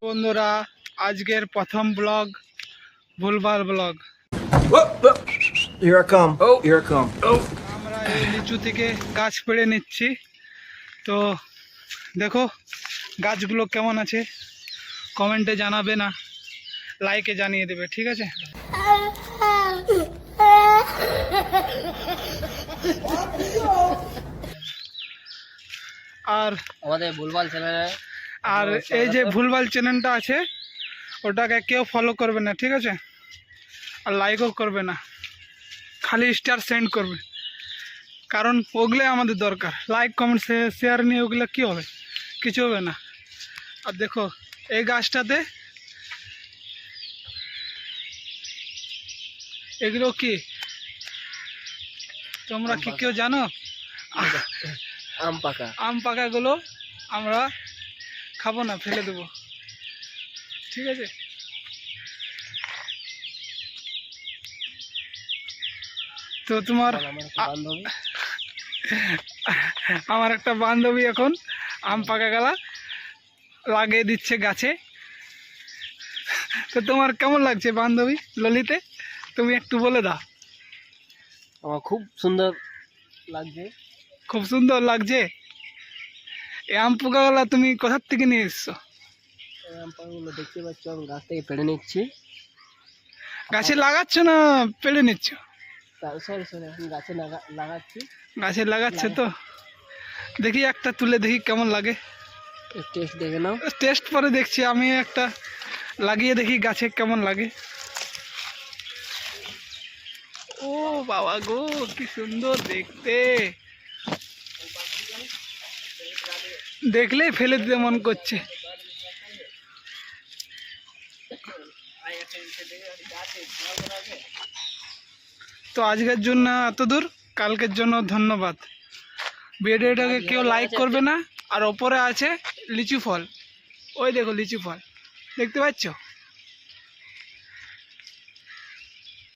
বন্ধুরা, আজকের প্রথম ব্লগ ভুলভাল blog. Here I come. Oh, here I come. আমরা এই লিচু থেকে গাছ পেড়ে নিচ্ছি। তো দেখো গাছগুলো কেমন আছে, কমেন্টে জানাবে না, লাইকে জানিয়ে দেবে, ঠিক আছে? আর আমাদের ভুলভাল চ্যানেলে আর এই যে ভুলভাল চ্যানেলটা আছে ওটাকে কেউ ফলো করবে না, ঠিক আছে? আর লাইকও করবে না, খালি স্টার সেন্ড করবে, কারণ ওগুলো আমাদের দরকার। লাইক কমেন্ট শেয়ার নিয়ে ওগুলো কী হবে? কিছু হবে না। আর দেখো এই গাছটাতে এগুলো কি তোমরা কি কেউ জানো? আম পাকা। আম পাকাগুলো আমরা খাবো না, ফেলে দেবো, ঠিক আছে? তো তোমার আমার একটা বান্ধবী এখন আম পাকা গেলা লাগিয়ে দিচ্ছে গাছে। তো তোমার কেমন লাগছে বান্ধবী ললিতে? তুমি একটু বলে দাও। আমার খুব সুন্দর লাগছে। খুব সুন্দর লাগছে। এই আম পাকাগুলা তুমি কোথার থেকে নিয়ে এসছো? আম পাকাগুলো দেখতে পাচ্ছ, আমি গাছ থেকে পেড়ে নিচ্ছি। গাছে লাগাচ্ছ না পেড়ে নিচ্ছ? সরি এখন গাছে লাগাচ্ছি। গাছে লাগাচ্ছে তো দেখি একটা তুলে দেখি কেমন লাগে। টেস্ট দেখে নাও। টেস্ট পরে দেখছি, আমি একটা লাগিয়ে দেখি গাছে কেমন লাগে। ও বাবা গো, কি সুন্দর দেখতে, দেখলেই ফেলে দিতে মন করছে। তো আজকের জন্য এত দূর, কালকের জন্য ধন্যবাদ। ভিডিওটাকে কেউ লাইক করবে না। আর ওপরে আছে লিচু ফল, ওই দেখো লিচু ফল দেখতে পাচ্ছ?